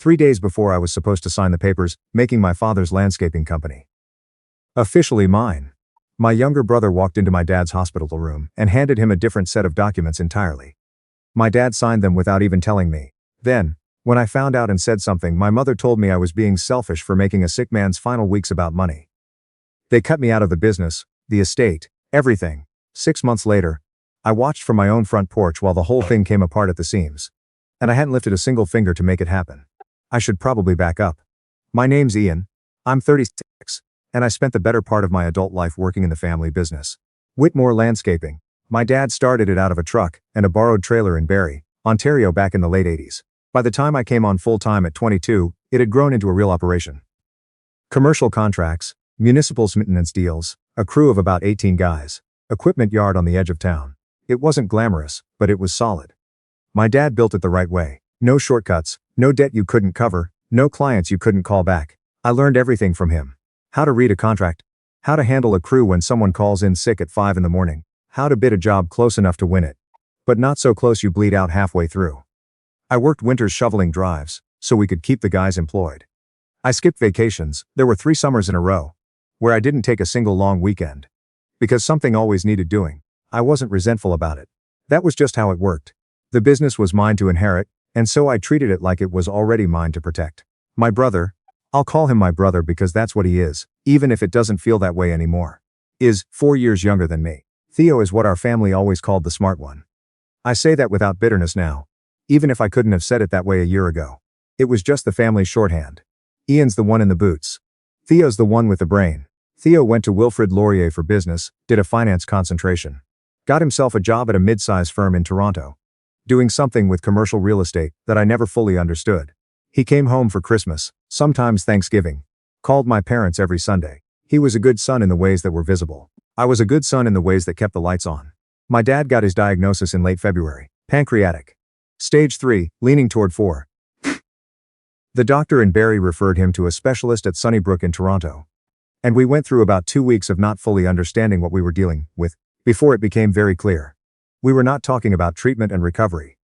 3 days before I was supposed to sign the papers, making my father's landscaping company officially mine. My younger brother walked into my dad's hospital room and handed him a different set of documents entirely. My dad signed them without even telling me. Then, when I found out and said something, my mother told me I was being selfish for making a sick man's final weeks about money. They cut me out of the business, the estate, everything. 6 months later, I watched from my own front porch while the whole thing came apart at the seams. And I hadn't lifted a single finger to make it happen. I should probably back up. My name's Ian. I'm 36, and I spent the better part of my adult life working in the family business. Whitmore Landscaping. My dad started it out of a truck and a borrowed trailer in Barrie, Ontario back in the late 80s. By the time I came on full-time at 22, it had grown into a real operation. Commercial contracts, municipal maintenance deals, a crew of about 18 guys, equipment yard on the edge of town. It wasn't glamorous, but it was solid. My dad built it the right way. No shortcuts, no debt you couldn't cover, no clients you couldn't call back. I learned everything from him. How to read a contract, how to handle a crew when someone calls in sick at 5 in the morning, how to bid a job close enough to win it, but not so close you bleed out halfway through. I worked winters shoveling drives, so we could keep the guys employed. I skipped vacations. There were 3 summers in a row where I didn't take a single long weekend. Because something always needed doing. I wasn't resentful about it. That was just how it worked. The business was mine to inherit, and so I treated it like it was already mine to protect. My brother, I'll call him my brother because that's what he is, even if it doesn't feel that way anymore, is 4 years younger than me. Theo is what our family always called the smart one. I say that without bitterness now. Even if I couldn't have said it that way a year ago. It was just the family shorthand. Ian's the one in the boots. Theo's the one with the brain. Theo went to Wilfrid Laurier for business, did a finance concentration. Got himself a job at a mid-size firm in Toronto. Doing something with commercial real estate that I never fully understood. He came home for Christmas, sometimes Thanksgiving. Called my parents every Sunday. He was a good son in the ways that were visible. I was a good son in the ways that kept the lights on. My dad got his diagnosis in late February. Pancreatic. Stage 3, leaning toward 4. The doctor in Barrie referred him to a specialist at Sunnybrook in Toronto. And we went through about 2 weeks of not fully understanding what we were dealing with, before it became very clear. We were not talking about treatment and recovery.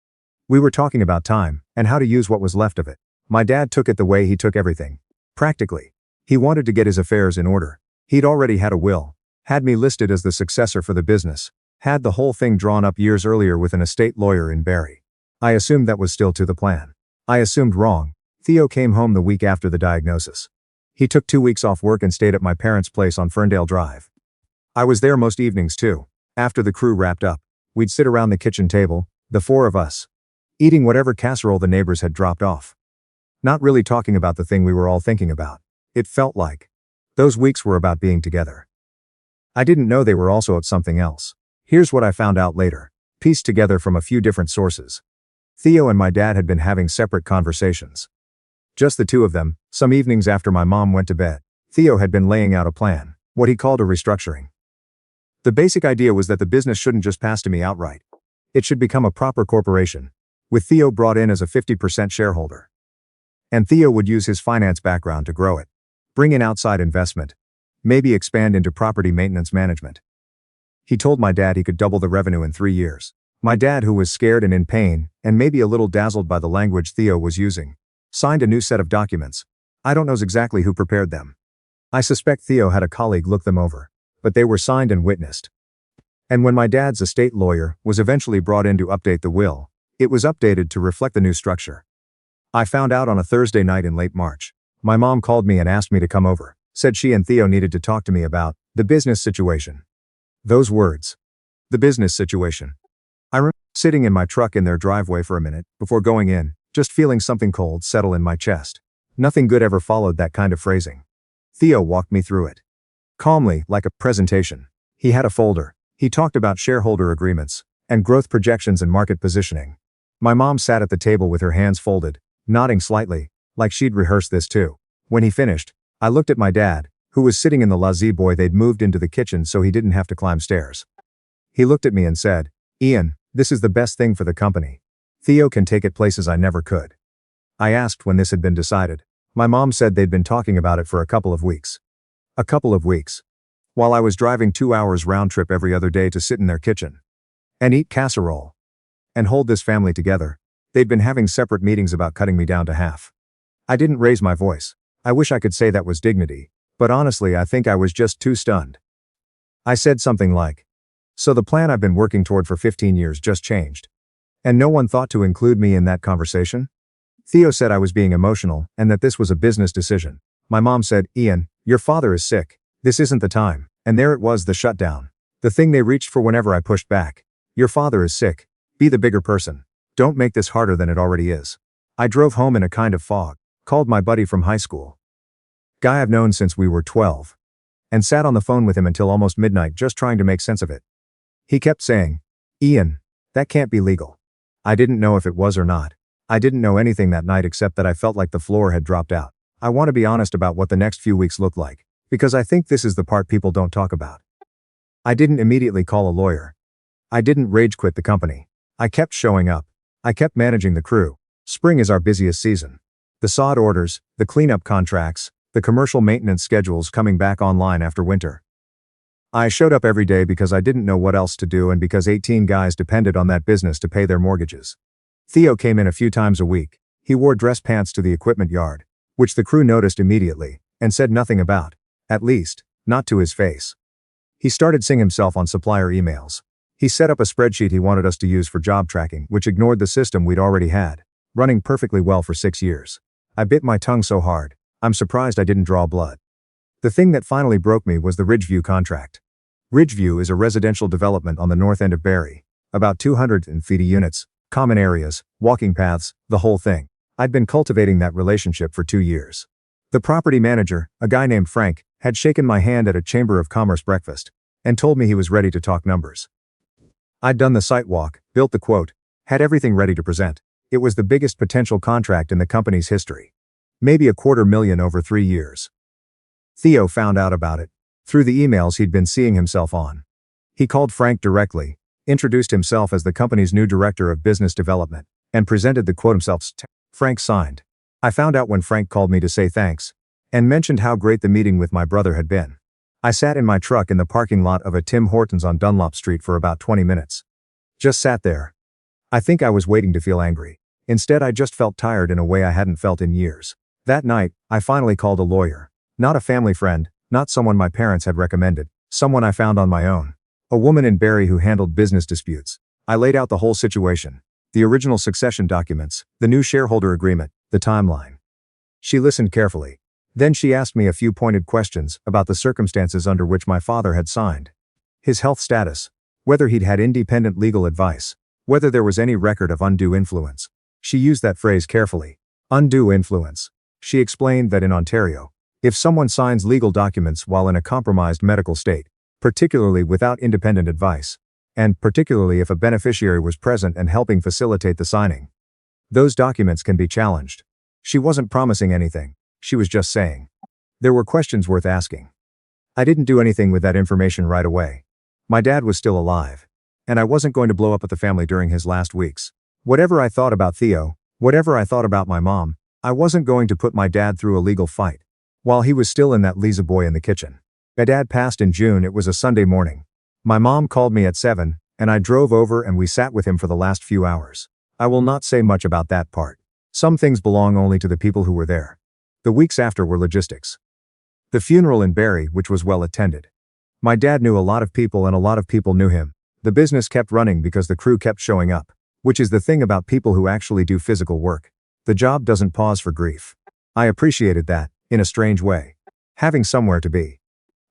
We were talking about time, and how to use what was left of it. My dad took it the way he took everything. Practically. He wanted to get his affairs in order. He'd already had a will. Had me listed as the successor for the business. Had the whole thing drawn up years earlier with an estate lawyer in Barrie. I assumed that was still to the plan. I assumed wrong. Theo came home the week after the diagnosis. He took 2 weeks off work and stayed at my parents' place on Ferndale Drive. I was there most evenings too. After the crew wrapped up, we'd sit around the kitchen table, the 4 of us, eating whatever casserole the neighbors had dropped off. Not really talking about the thing we were all thinking about. It felt like those weeks were about being together. I didn't know they were also at something else. Here's what I found out later, pieced together from a few different sources. Theo and my dad had been having separate conversations. Just the 2 of them, some evenings after my mom went to bed. Theo had been laying out a plan, what he called a restructuring. The basic idea was that the business shouldn't just pass to me outright. It should become a proper corporation, with Theo brought in as a 50% shareholder. And Theo would use his finance background to grow it. Bring in outside investment. Maybe expand into property maintenance management. He told my dad he could double the revenue in 3 years. My dad, who was scared and in pain, and maybe a little dazzled by the language Theo was using, signed a new set of documents. I don't know exactly who prepared them. I suspect Theo had a colleague look them over, but they were signed and witnessed. And when my dad's estate lawyer was eventually brought in to update the will, it was updated to reflect the new structure. I found out on a Thursday night in late March. My mom called me and asked me to come over, said she and Theo needed to talk to me about the business situation. Those words. The business situation. I remember sitting in my truck in their driveway for a minute before going in, just feeling something cold settle in my chest. Nothing good ever followed that kind of phrasing. Theo walked me through it. Calmly, like a presentation. He had a folder. He talked about shareholder agreements, and growth projections and market positioning. My mom sat at the table with her hands folded, nodding slightly, like she'd rehearsed this too. When he finished, I looked at my dad, who was sitting in the gazebo they'd moved into the kitchen so he didn't have to climb stairs. He looked at me and said, "Ian, this is the best thing for the company. Theo can take it places I never could." I asked when this had been decided. My mom said they'd been talking about it for a couple of weeks. A couple of weeks. While I was driving 2 hours round trip every other day to sit in their kitchen and eat casserole and hold this family together, they'd been having separate meetings about cutting me down to half. I didn't raise my voice. I wish I could say that was dignity, but honestly I think I was just too stunned. I said something like, "So the plan I've been working toward for 15 years just changed. And no one thought to include me in that conversation?" Theo said I was being emotional and that this was a business decision. My mom said, "Ian, your father is sick. This isn't the time." And there it was, the shutdown. The thing they reached for whenever I pushed back. "Your father is sick. Be the bigger person. Don't make this harder than it already is." I drove home in a kind of fog, called my buddy from high school, guy I've known since we were 12, and sat on the phone with him until almost midnight just trying to make sense of it. He kept saying, "Ian, that can't be legal." I didn't know if it was or not. I didn't know anything that night except that I felt like the floor had dropped out. I want to be honest about what the next few weeks looked like, because I think this is the part people don't talk about. I didn't immediately call a lawyer. I didn't rage quit the company. I kept showing up. I kept managing the crew. Spring is our busiest season. The sod orders, the cleanup contracts, the commercial maintenance schedules coming back online after winter. I showed up every day because I didn't know what else to do and because 18 guys depended on that business to pay their mortgages. Theo came in a few times a week. He wore dress pants to the equipment yard, which the crew noticed immediately, and said nothing about, at least, not to his face. He started seeing himself on supplier emails. He set up a spreadsheet he wanted us to use for job tracking, which ignored the system we'd already had, running perfectly well for 6 years. I bit my tongue so hard, I'm surprised I didn't draw blood. The thing that finally broke me was the Ridgeview contract. Ridgeview is a residential development on the north end of Barrie, about 250 units, common areas, walking paths, the whole thing. I'd been cultivating that relationship for 2 years. The property manager, a guy named Frank, had shaken my hand at a Chamber of Commerce breakfast, and told me he was ready to talk numbers. I'd done the site walk, built the quote, had everything ready to present. It was the biggest potential contract in the company's history. Maybe $250,000 over 3 years. Theo found out about it through the emails he'd been seeing himself on. He called Frank directly, introduced himself as the company's new director of business development, and presented the quote himself. Frank signed. I found out when Frank called me to say thanks, and mentioned how great the meeting with my brother had been. I sat in my truck in the parking lot of a Tim Hortons on Dunlop Street for about 20 minutes. Just sat there. I think I was waiting to feel angry. Instead, I just felt tired in a way I hadn't felt in years. That night, I finally called a lawyer. Not a family friend, not someone my parents had recommended, someone I found on my own. A woman in Barrie who handled business disputes. I laid out the whole situation. The original succession documents, the new shareholder agreement, the timeline. She listened carefully. Then she asked me a few pointed questions about the circumstances under which my father had signed. His health status. Whether he'd had independent legal advice. Whether there was any record of undue influence. She used that phrase carefully. Undue influence. She explained that in Ontario, if someone signs legal documents while in a compromised medical state, particularly without independent advice, and particularly if a beneficiary was present and helping facilitate the signing, those documents can be challenged. She wasn't promising anything. She was just saying. There were questions worth asking. I didn't do anything with that information right away. My dad was still alive, and I wasn't going to blow up at the family during his last weeks. Whatever I thought about Theo, whatever I thought about my mom, I wasn't going to put my dad through a legal fight while he was still in that Lisa boy in the kitchen. My dad passed in June. It was a Sunday morning. My mom called me at 7, and I drove over and we sat with him for the last few hours. I will not say much about that part. Some things belong only to the people who were there. The weeks after were logistics. The funeral in Barrie, which was well attended. My dad knew a lot of people and a lot of people knew him. The business kept running because the crew kept showing up, which is the thing about people who actually do physical work. The job doesn't pause for grief. I appreciated that, in a strange way. Having somewhere to be.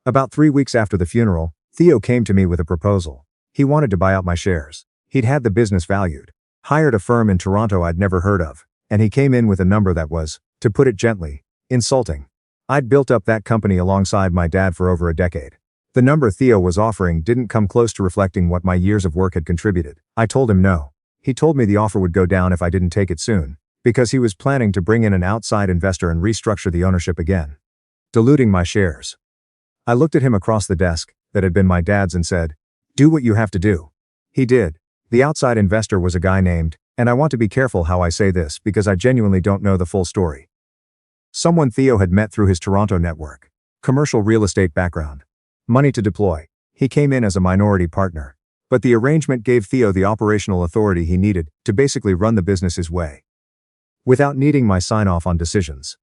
About 3 weeks after the funeral, Theo came to me with a proposal. He wanted to buy out my shares. He'd had the business valued. Hired a firm in Toronto I'd never heard of, and he came in with a number that was, to put it gently, insulting. I'd built up that company alongside my dad for over a decade. The number Theo was offering didn't come close to reflecting what my years of work had contributed. I told him no. He told me the offer would go down if I didn't take it soon, because he was planning to bring in an outside investor and restructure the ownership again, diluting my shares. I looked at him across the desk, that had been my dad's, and said, "Do what you have to do." He did. The outside investor was a guy named, and I want to be careful how I say this because I genuinely don't know the full story. Someone Theo had met through his Toronto network. Commercial real estate background. Money to deploy. He came in as a minority partner. But the arrangement gave Theo the operational authority he needed to basically run the business his way. without needing my sign-off on decisions.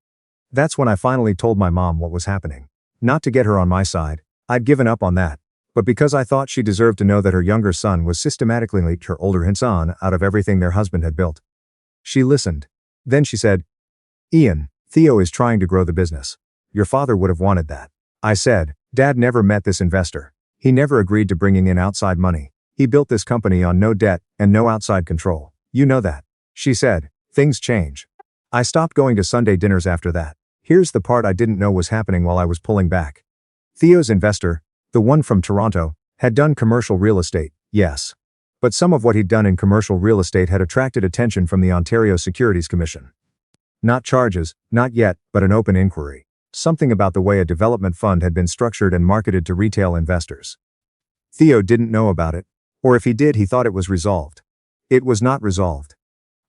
That's when I finally told my mom what was happening. Not to get her on my side, I'd given up on that, but because I thought she deserved to know that her younger son was systematically leaked her older son out of everything their husband had built. She listened. Then she said, "Ian, Theo is trying to grow the business. Your father would have wanted that." I said, "Dad never met this investor. He never agreed to bringing in outside money. He built this company on no debt and no outside control. You know that." She said, "Things change." I stopped going to Sunday dinners after that. Here's the part I didn't know was happening while I was pulling back. Theo's investor, the one from Toronto, had done commercial real estate, yes. But some of what he'd done in commercial real estate had attracted attention from the Ontario Securities Commission. Not charges, not yet, but an open inquiry. Something about the way a development fund had been structured and marketed to retail investors. Theo didn't know about it, or if he did, he thought it was resolved. It was not resolved.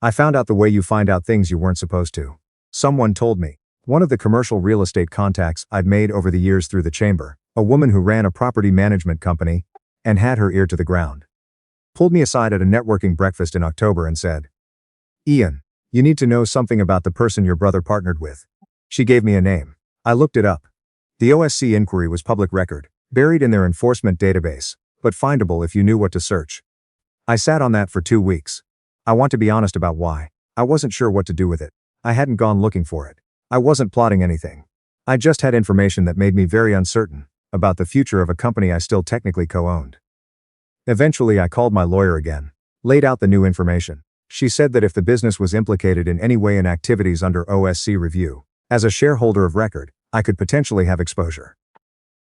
I found out the way you find out things you weren't supposed to. Someone told me. One of the commercial real estate contacts I'd made over the years through the chamber, a woman who ran a property management company and had her ear to the ground, pulled me aside at a networking breakfast in October and said, "Ian, you need to know something about the person your brother partnered with." She gave me a name. I looked it up. The OSC inquiry was public record, buried in their enforcement database, but findable if you knew what to search. I sat on that for 2 weeks. I want to be honest about why. I wasn't sure what to do with it. I hadn't gone looking for it. I wasn't plotting anything. I just had information that made me very uncertain about the future of a company I still technically co-owned. Eventually I called my lawyer again, laid out the new information. She said that if the business was implicated in any way in activities under OSC review, as a shareholder of record, I could potentially have exposure.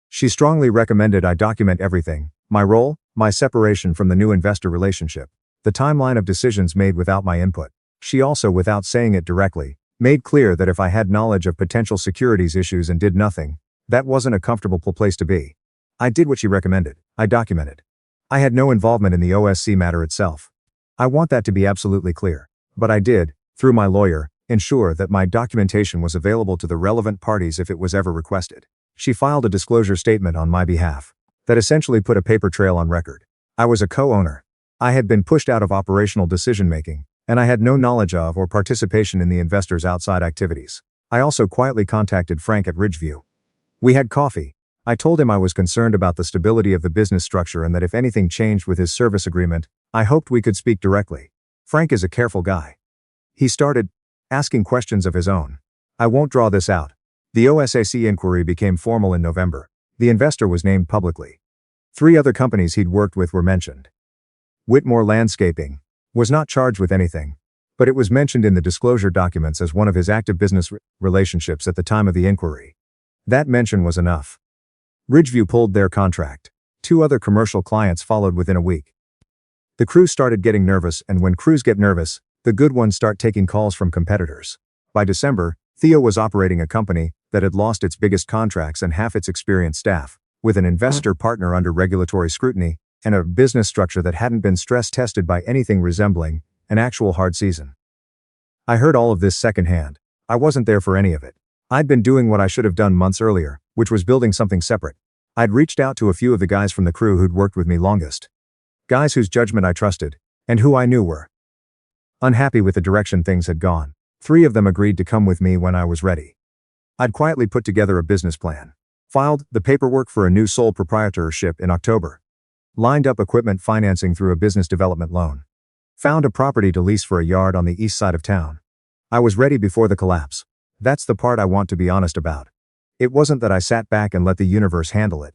She strongly recommended I document everything, my role, my separation from the new investor relationship, the timeline of decisions made without my input. She also, without saying it directly, made clear that if I had knowledge of potential securities issues and did nothing, that wasn't a comfortable place to be. I did what she recommended. I documented. I had no involvement in the OSC matter itself. I want that to be absolutely clear. But I did, through my lawyer, ensure that my documentation was available to the relevant parties if it was ever requested. She filed a disclosure statement on my behalf that essentially put a paper trail on record. I was a co-owner. I had been pushed out of operational decision-making, and I had no knowledge of or participation in the investor's outside activities. I also quietly contacted Frank at Ridgeview. We had coffee. I told him I was concerned about the stability of the business structure and that if anything changed with his service agreement, I hoped we could speak directly. Frank is a careful guy. He started asking questions of his own. I won't draw this out. The OSAC inquiry became formal in November. The investor was named publicly. 3 other companies he'd worked with were mentioned. Whitmore Landscaping was not charged with anything, but it was mentioned in the disclosure documents as one of his active business relationships at the time of the inquiry. That mention was enough. Ridgeview pulled their contract. 2 other commercial clients followed within a week. The crew started getting nervous, and when crews get nervous, the good ones start taking calls from competitors. By December, Theo was operating a company that had lost its biggest contracts and half its experienced staff, with an investor partner under regulatory scrutiny, and a business structure that hadn't been stress-tested by anything resembling an actual hard season. I heard all of this secondhand. I wasn't there for any of it. I'd been doing what I should have done months earlier, which was building something separate. I'd reached out to a few of the guys from the crew who'd worked with me longest. Guys whose judgment I trusted, and who I knew were unhappy with the direction things had gone. 3 of them agreed to come with me when I was ready. I'd quietly put together a business plan, filed the paperwork for a new sole proprietorship in October, lined up equipment financing through a business development loan, found a property to lease for a yard on the east side of town. I was ready before the collapse. That's the part I want to be honest about. It wasn't that I sat back and let the universe handle it.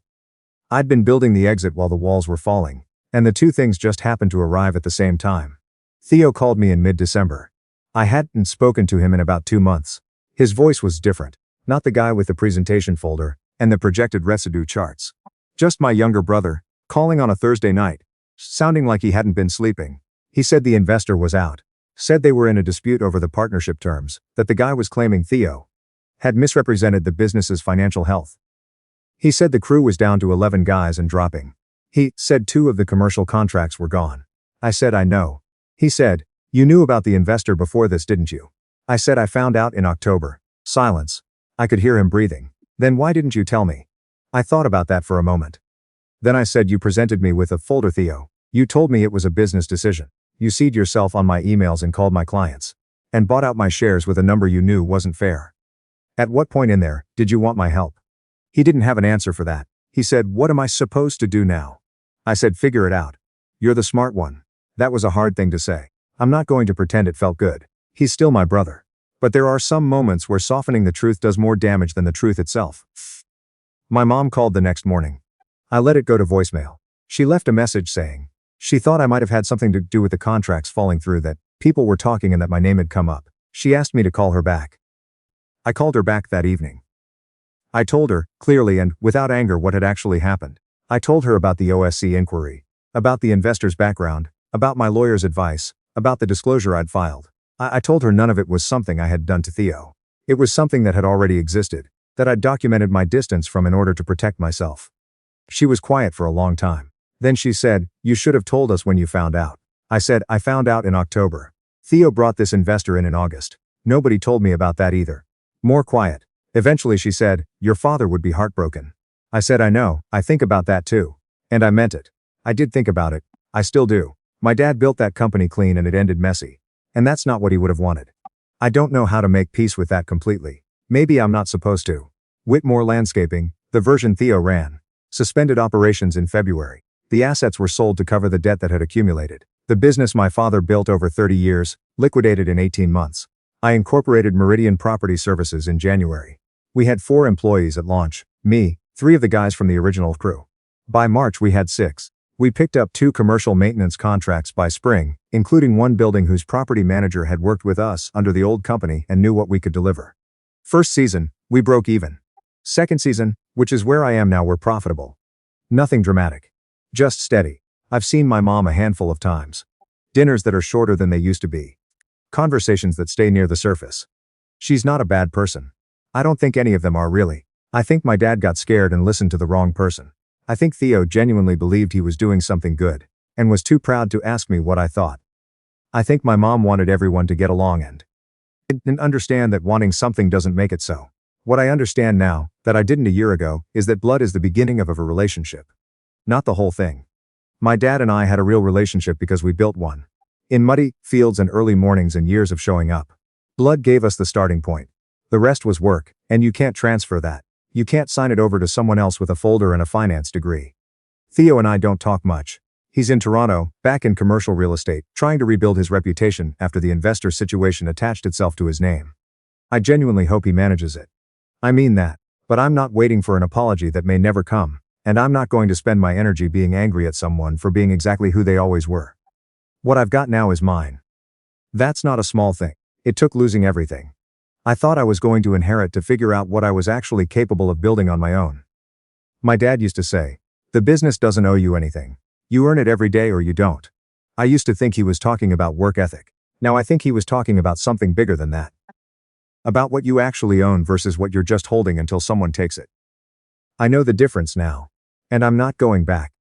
I'd been building the exit while the walls were falling, and the 2 things just happened to arrive at the same time. Theo called me in mid-December. I hadn't spoken to him in about 2 months. His voice was different, not the guy with the presentation folder and the projected residue charts. Just my younger brother, calling on a Thursday night, sounding like he hadn't been sleeping. He said the investor was out, said they were in a dispute over the partnership terms, that the guy was claiming Theo had misrepresented the business's financial health. He said the crew was down to 11 guys and dropping. He said 2 of the commercial contracts were gone. I said I know. He said, "You knew about the investor before this, didn't you?" I said I found out in October. Silence. I could hear him breathing. "Then why didn't you tell me?" I thought about that for a moment. Then I said, "You presented me with a folder, Theo. You told me it was a business decision. You CC'd yourself on my emails and called my clients. And bought out my shares with a number you knew wasn't fair. At what point in there did you want my help? He didn't have an answer for that. He said, what am I supposed to do now? I said, figure it out. You're the smart one. That was a hard thing to say. I'm not going to pretend it felt good. He's still my brother. But there are some moments where softening the truth does more damage than the truth itself. My mom called the next morning. I let it go to voicemail. She left a message saying she thought I might have had something to do with the contracts falling through, that people were talking and that my name had come up. She asked me to call her back. I called her back that evening. I told her, clearly and without anger, what had actually happened. I told her about the OSC inquiry, about the investor's background, about my lawyer's advice, about the disclosure I'd filed. I told her none of it was something I had done to Theo. It was something that had already existed, that I'd documented my distance from in order to protect myself. She was quiet for a long time. Then she said, you should have told us when you found out. I said, I found out in October. Theo brought this investor in August. Nobody told me about that either. More quiet. Eventually she said, your father would be heartbroken. I said, I know, I think about that too. And I meant it. I did think about it. I still do. My dad built that company clean and it ended messy. And that's not what he would have wanted. I don't know how to make peace with that completely. Maybe I'm not supposed to. Whitmore Landscaping, the version Theo ran, suspended operations in February. The assets were sold to cover the debt that had accumulated. The business my father built over 30 years, liquidated in 18 months. I incorporated Meridian Property Services in January. We had 4 employees at launch, me, 3 of the guys from the original crew. By March we had 6. We picked up 2 commercial maintenance contracts by spring, including one building whose property manager had worked with us under the old company and knew what we could deliver. First season, we broke even. Second season, which is where I am now, we're profitable. Nothing dramatic. Just steady. I've seen my mom a handful of times. Dinners that are shorter than they used to be. Conversations that stay near the surface. She's not a bad person. I don't think any of them are really. I think my dad got scared and listened to the wrong person. I think Theo genuinely believed he was doing something good, and was too proud to ask me what I thought. I think my mom wanted everyone to get along and didn't understand that wanting something doesn't make it so. What I understand now, that I didn't a year ago, is that blood is the beginning of a relationship. Not the whole thing. My dad and I had a real relationship because we built one. In muddy fields and early mornings and years of showing up. Blood gave us the starting point. The rest was work, and you can't transfer that. You can't sign it over to someone else with a folder and a finance degree. Theo and I don't talk much. He's in Toronto, back in commercial real estate, trying to rebuild his reputation after the investor situation attached itself to his name. I genuinely hope he manages it. I mean that. But I'm not waiting for an apology that may never come, and I'm not going to spend my energy being angry at someone for being exactly who they always were. What I've got now is mine. That's not a small thing. It took losing everything I thought I was going to inherit to figure out what I was actually capable of building on my own. My dad used to say, the business doesn't owe you anything. You earn it every day or you don't. I used to think he was talking about work ethic. Now I think he was talking about something bigger than that. About what you actually own versus what you're just holding until someone takes it. I know the difference now. And I'm not going back.